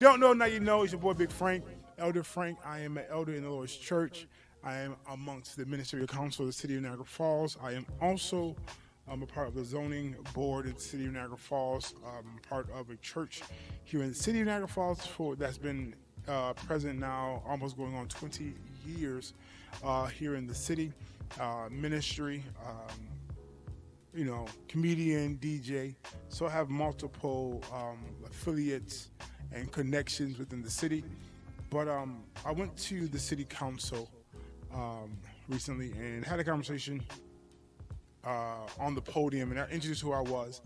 Don't know, now you know. It's your boy Big Frank, Elder Frank. I am an elder in the Lord's Church. I am amongst the ministerial council of the city of Niagara Falls. I am also a part of the zoning board in the city of Niagara Falls. I'm part of a church here in the city of Niagara Falls that's been present now, almost going on 20 years here in the city. Ministry, comedian, DJ. So I have multiple affiliates and connections within the city. But I went to the city council recently and had a conversation on the podium, and I introduced who I was.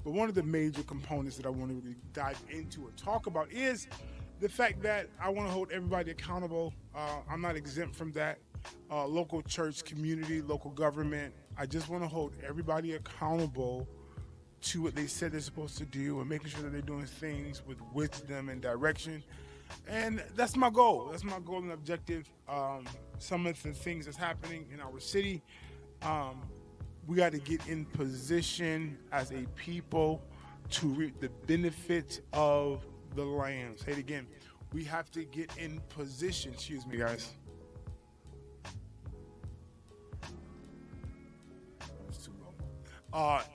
But one of the major components that I want to really dive into or talk about is the fact that I want to hold everybody accountable. I'm not exempt from that. Local church, community, local government. I just want to hold everybody accountable to what they said they're supposed to do and making sure that they're doing things with wisdom and direction. And that's my goal. That's my goal and objective. Some of the things that's happening in our city, we got to get in position as a people to reap the benefits of the land. Say it again. We have to get in position. Excuse me, guys.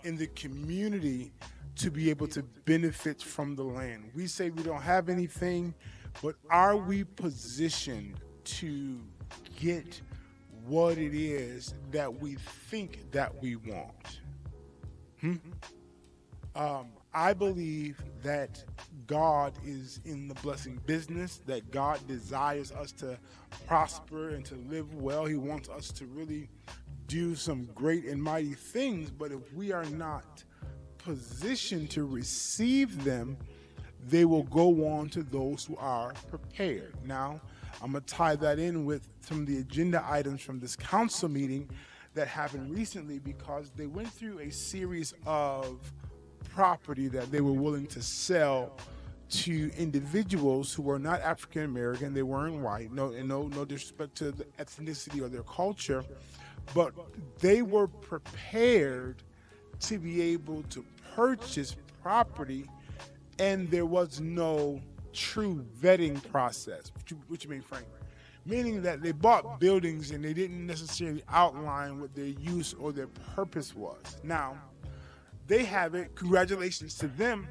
In the community to be able to benefit from the land. We say we don't have anything, but are we positioned to get what it is that we think that we want? I believe that God is in the blessing business, that God desires us to prosper and to live well. He wants us to really do some great and mighty things, but if we are not positioned to receive them, they will go on to those who are prepared. Now, I'm going to tie that in with some of the agenda items from this council meeting that happened recently, because they went through a series of property that they were willing to sell to individuals who were not African American. They weren't white. No disrespect to the ethnicity or their culture, but they were prepared to be able to purchase property, and there was no true vetting process. What you mean, Frank? Meaning that they bought buildings and they didn't necessarily outline what their use or their purpose was. Now, they have it. Congratulations to them.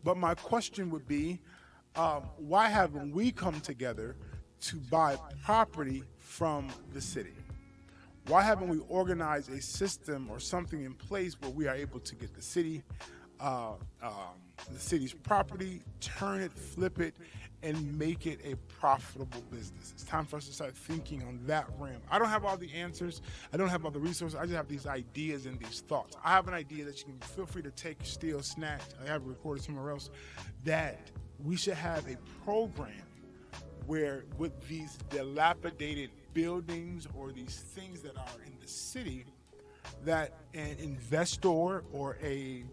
But my question would be, why haven't we come together to buy property from the city? Why haven't we organized a system or something in place where we are able to get the city's property, turn it, flip it, and make it a profitable business? It's time for us to start thinking on that realm. I don't have all the answers. I don't have all the resources. I just have these ideas and these thoughts. I have an idea that you can feel free to take, steal, snatch. I have it recorded somewhere else, that we should have a program where with these dilapidated buildings or these things that are in the city, that an investor or a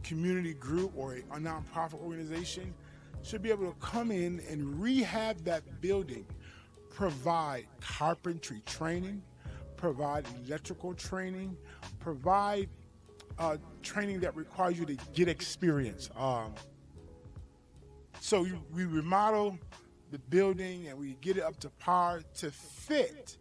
community group or a nonprofit organization should be able to come in and rehab that building, provide carpentry training, provide electrical training, provide training that requires you to get experience. So we remodel the building and we get it up to par to fit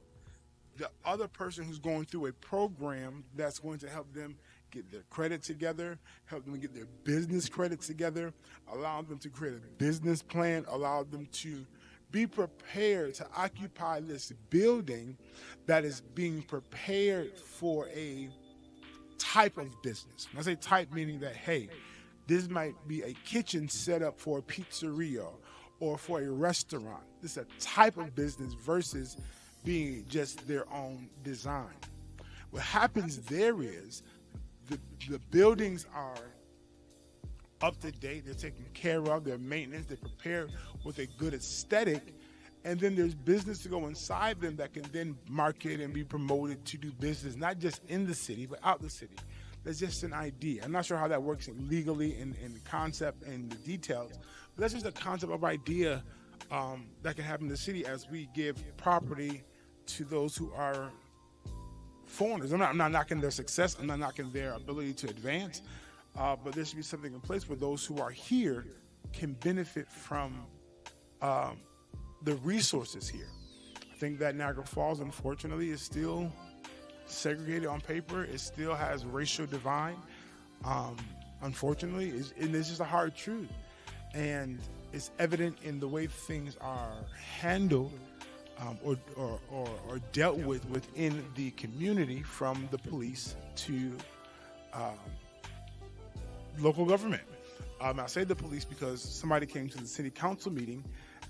the other person who's going through a program that's going to help them get their credit together, help them get their business credit together, allow them to create a business plan, allow them to be prepared to occupy this building that is being prepared for a type of business. When I say type, meaning that, hey, this might be a kitchen set up for a pizzeria or for a restaurant. This is a type of business versus being just their own design. What happens there is the buildings are up to date, they're taken care of, they're maintenance, they're prepared with a good aesthetic, and then there's business to go inside them that can then market and be promoted to do business, not just in the city, but out the city. That's just an idea. I'm not sure how that works legally in the concept and the details, but that's just a concept of idea that can happen in the city as we give property to those who are foreigners. I'm not knocking their success. I'm not knocking their ability to advance. But there should be something in place for those who are here can benefit from the resources here. I think that Niagara Falls, unfortunately, is still segregated on paper. It still has racial divide. Unfortunately, and it's just a hard truth. And it's evident in the way things are handled or dealt with within the community, from the police to local government. I say the police because somebody came to the city council meeting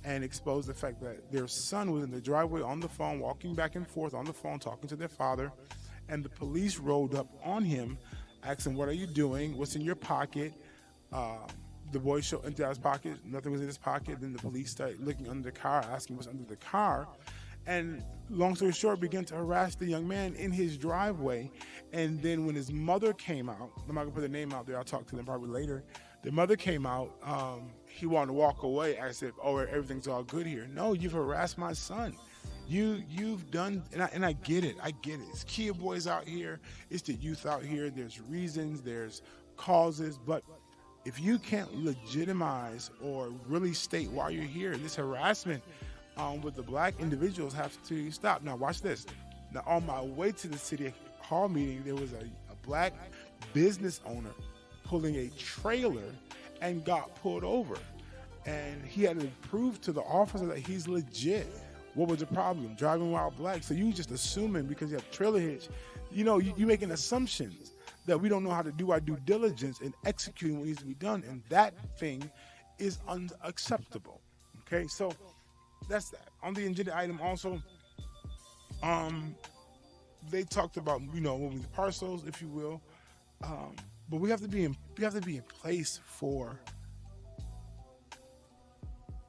and exposed the fact that their son was in the driveway on the phone, walking back and forth on the phone, talking to their father, and the police rolled up on him, asking, "What are you doing? What's in your pocket?" The boy showed into his pocket. Nothing was in his pocket. Then the police started looking under the car, asking what's under the car. And long story short, began to harass the young man in his driveway. And then when his mother came out, I'm not gonna put their name out there, I'll talk to them probably later. The mother came out, he wanted to walk away as if, oh, everything's all good here. No, you've harassed my son. You've done, and I get it. It's kid boys out here. It's the youth out here. There's reasons, there's causes, but if you can't legitimize or really state why you're here, this harassment with the black individuals have to stop. Now watch this. Now on my way to the city hall meeting, there was a black business owner pulling a trailer and got pulled over. And he had to prove to the officer that he's legit. What was the problem? Driving while black. So you just assuming because you have trailer hitch, you making assumptions that we don't know how to do our due diligence in executing what needs to be done. And that thing is unacceptable. Okay, so that's that. On the agenda item also, they talked about, moving the parcels, if you will. But we have to be in place for,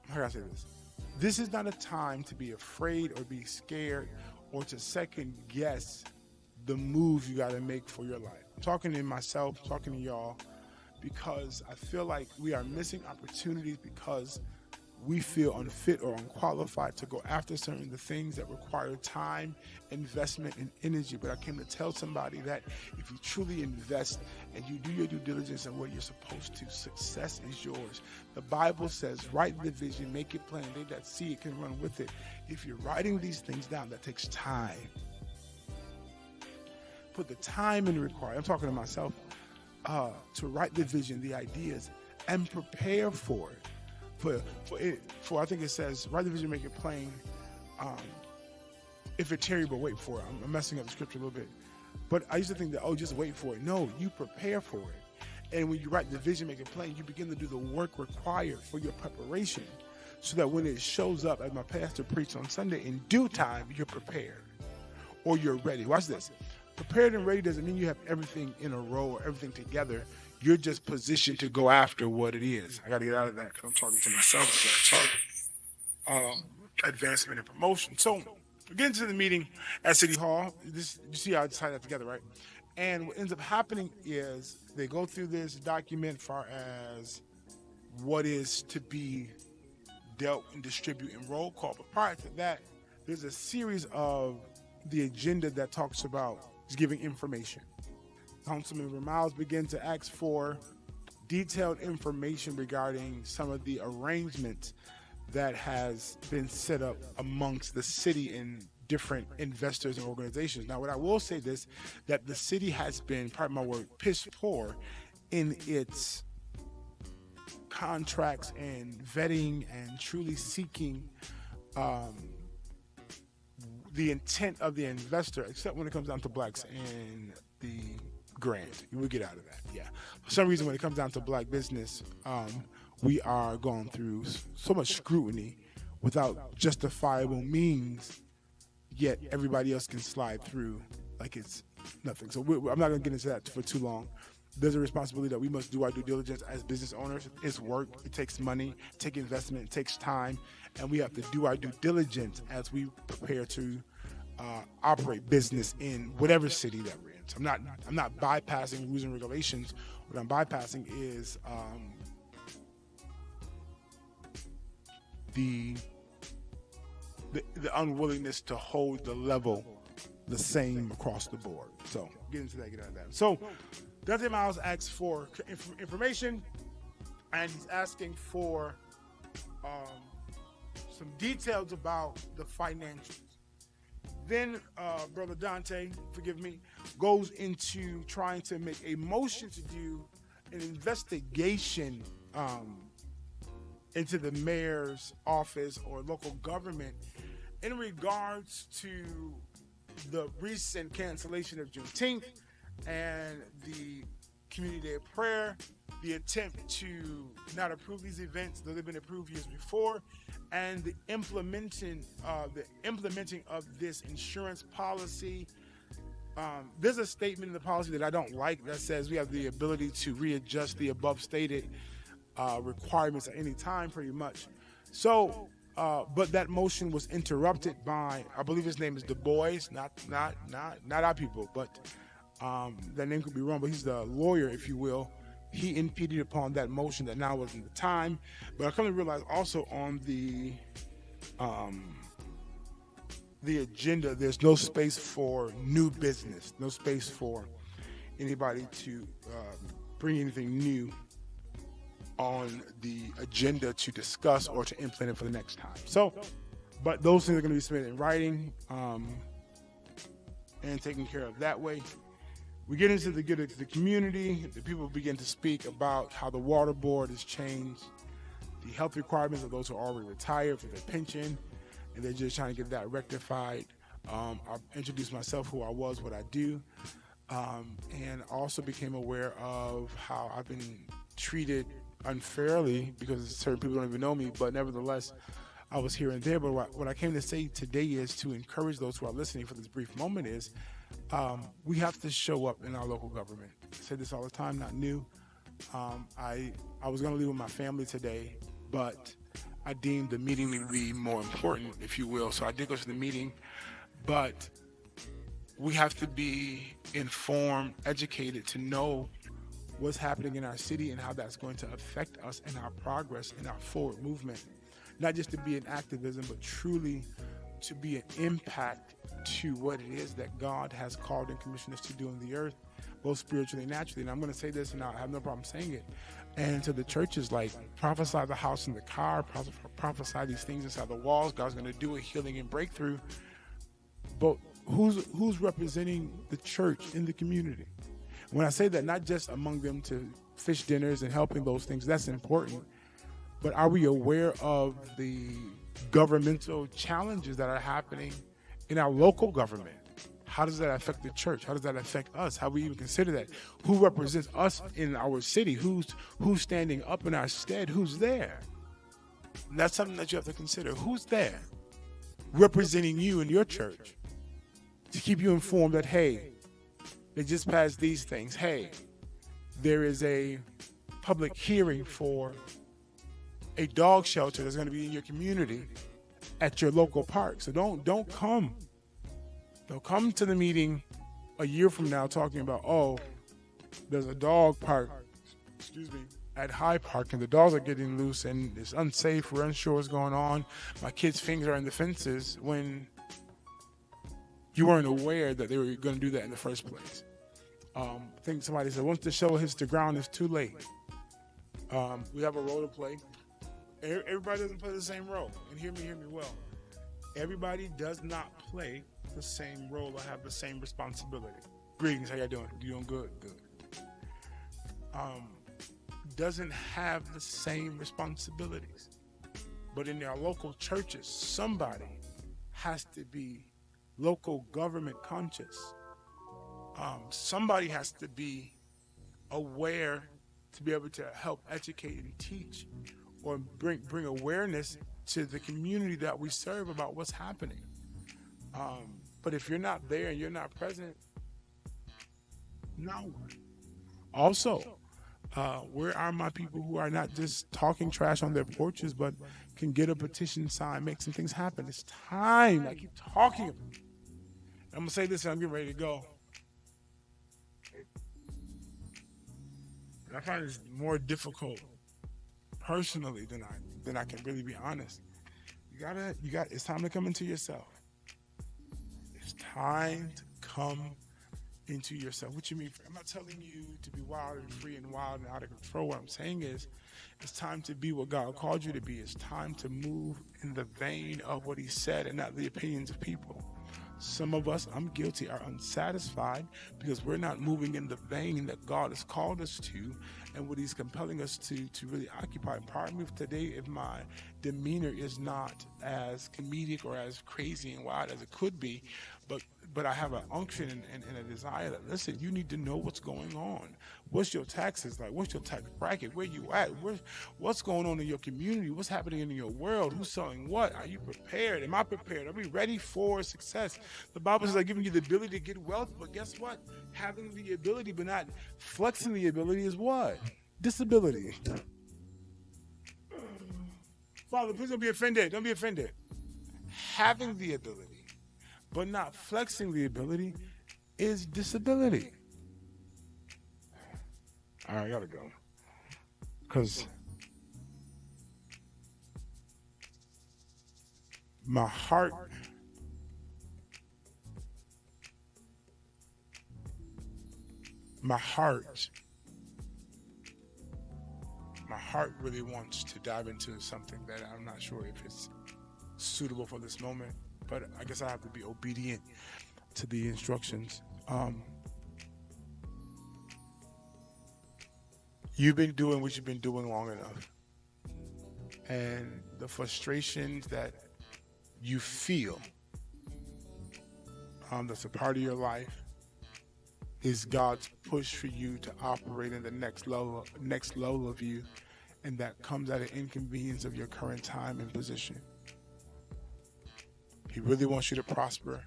how can I say this? This is not a time to be afraid or be scared or to second guess the moves you got to make for your life. I'm talking to myself, talking to y'all, because I feel like we are missing opportunities because we feel unfit or unqualified to go after certain the things that require time, investment, and energy. But I came to tell somebody that if you truly invest and you do your due diligence and what you're supposed to, success is yours. The Bible says, write the vision, make it plain. They that see it can run with it. If you're writing these things down, that takes time. Put the time in required. I'm talking to myself, to write the vision, the ideas, and prepare for it. For I think it says, write the vision, make it plain. If it tarry, but wait for it. I'm messing up the scripture a little bit. But I used to think that, just wait for it. No, you prepare for it. And when you write the vision, make it plain, you begin to do the work required for your preparation so that when it shows up, as my pastor preached on Sunday, in due time, you're prepared or you're ready. Watch this. Prepared and ready doesn't mean you have everything in a row or everything together. You're just positioned to go after what it is. I got to get out of that because I'm talking to myself. Advancement and promotion. So, we get into the meeting at City Hall. You see how I just tied that together, right? And what ends up happening is they go through this document as far as what is to be dealt and distributed in roll call. But prior to that, there's a series of the agenda that talks about giving information. Councilmember Miles began to ask for detailed information regarding some of the arrangements that has been set up amongst the city and different investors and organizations. Now, what I will say this, that the city has been, pardon my word, piss poor in its contracts and vetting and truly seeking the intent of the investor, except when it comes down to blacks and the grant. You will get out of that, yeah. For some reason, when it comes down to black business, we are going through so much scrutiny without justifiable means, yet everybody else can slide through like it's nothing. So I'm not going to get into that for too long. There's a responsibility that we must do our due diligence as business owners. It's work, it takes money, it takes investment, it takes time, and we have to do our due diligence as we prepare to operate business in whatever city that we're in. So I'm not bypassing rules and regulations. What I'm bypassing is the unwillingness to hold the level the same across the board. So get into that, get out of that. So Dante Miles asks for information, and he's asking for um, some details about the financials. Then Brother Dante, forgive me, goes into trying to make a motion to do an investigation into the mayor's office or local government in regards to the recent cancellation of Juneteenth and the Community Day of Prayer, the attempt to not approve these events, though they've been approved years before, and the implementing of this insurance policy. There's a statement in the policy that I don't like that says we have the ability to readjust the above stated requirements at any time, pretty much. So, but that motion was interrupted by, I believe his name is Du Bois, not our people, but that name could be wrong, but he's the lawyer, if you will. He impeded upon that motion that now wasn't the time. But I come to realize also on the agenda, there's no space for new business, no space for anybody to bring anything new on the agenda to discuss or to implement it for the next time. So, but those things are going to be submitted in writing and taken care of that way. We get into the community. The people begin to speak about how the water board has changed the health requirements of those who are already retired for their pension, and they're just trying to get that rectified. I introduced myself, who I was, what I do, and also became aware of how I've been treated unfairly because certain people don't even know me, but nevertheless, I was here and there. But what I came to say today is to encourage those who are listening for this brief moment is we have to show up in our local government. I say this all the time, not new. I was going to leave with my family today, but I deemed the meeting to be more important, if you will. So I did go to the meeting, but we have to be informed, educated to know what's happening in our city and how that's going to affect us and our progress and our forward movement. Not just to be an activism, but truly to be an impact to what it is that God has called and commissioned us to do on the earth, both spiritually and naturally. And I'm going to say this, and I have no problem saying it. And to the churches, like, prophesy the house and the car, prophesy these things inside the walls. God's going to do a healing and breakthrough. But who's representing the church in the community? When I say that, not just among them to fish dinners and helping those things, that's important. But are we aware of the governmental challenges that are happening in our local government? How does that affect the church? How does that affect us? How do we even consider that? Who represents us in our city? Who's standing up in our stead? Who's there? And that's something that you have to consider. Who's there representing you in your church to keep you informed that, hey, they just passed these things. Hey, there is a public hearing for a dog shelter that's going to be in your community at your local park. So don't come. Don't come to the meeting a year from now talking about, oh, there's a dog park, at High Park, and the dogs are getting loose and it's unsafe. We're unsure what's going on. My kids' fingers are in the fences, when you weren't aware that they were going to do that in the first place. I think somebody said once the show hits the ground, it's too late. We have a role to play. Everybody doesn't play the same role. And hear me well. Everybody does not play the same role or have the same responsibility. Greetings, how y'all doing? You doing good? Good. Doesn't have the same responsibilities. But in our local churches, somebody has to be local government conscious. Somebody has to be aware to be able to help educate and teach, or bring awareness to the community that we serve about what's happening. But if you're not there and you're not present, no. Also, where are my people who are not just talking trash on their porches, but can get a petition signed, make some things happen? It's time. I keep talking. I'm going to say this and I'm getting ready to go. I find it's more difficult personally than I can really be honest. It's time to come into yourself. It's time to come into yourself. What you mean? I'm not telling you to be wild and free and wild and out of control. What I'm saying is, it's time to be what God called you to be. It's time to move in the vein of what He said and not the opinions of people. Some of us, I'm guilty, are unsatisfied because we're not moving in the vein that God has called us to and what He's compelling us to really occupy. Part of me today, if my demeanor is not as comedic or as crazy and wild as it could be, but I have an unction and a desire that, listen, you need to know what's going on. What's your taxes like? What's your tax bracket? Where you at? What's going on in your community? What's happening in your world? Who's selling what? Are you prepared? Am I prepared? Are we ready for success? The Bible says, I've given you the ability to get wealth, but guess what? Having the ability but not flexing the ability is what? Disability. Father, please don't be offended. Don't be offended. Having the ability but not flexing the ability is disability. All right, I gotta go. Because my heart really wants to dive into something that I'm not sure if it's suitable for this moment, but I guess I have to be obedient to the instructions. You've been doing what you've been doing long enough. And the frustrations that you feel, that's a part of your life, is God's push for you to operate in the next level of you, and that comes at an inconvenience of your current time and position. He really wants you to prosper.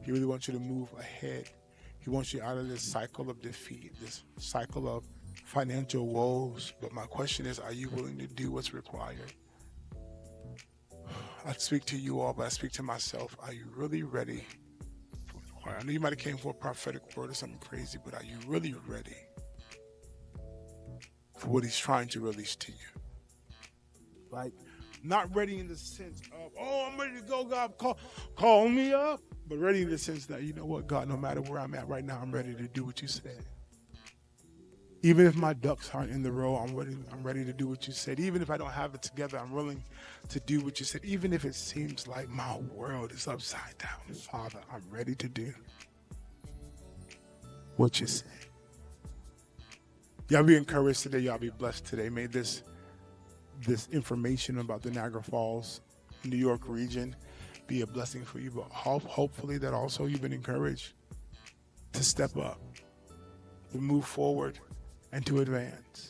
He really wants you to move ahead. He wants you out of this cycle of defeat, this cycle of financial woes. But my question is, are you willing to do what's required? I speak to you all, but I speak to myself. Are you really ready? I know you might have came for a prophetic word or something crazy, but are you really ready for what He's trying to release to you? Like, not ready in the sense of, oh, I'm ready to go, God, call me up. But ready in the sense that, you know what, God, no matter where I'm at right now, I'm ready to do what you said. Even if my ducks aren't in the row, I'm ready to do what you said. Even if I don't have it together, I'm willing to do what you said. Even if it seems like my world is upside down, Father, I'm ready to do what you said. Y'all be encouraged today. Y'all be blessed today. May this information about the Niagara Falls, New York region be a blessing for you. But hopefully that also you've been encouraged to step up, to move forward, and to advance.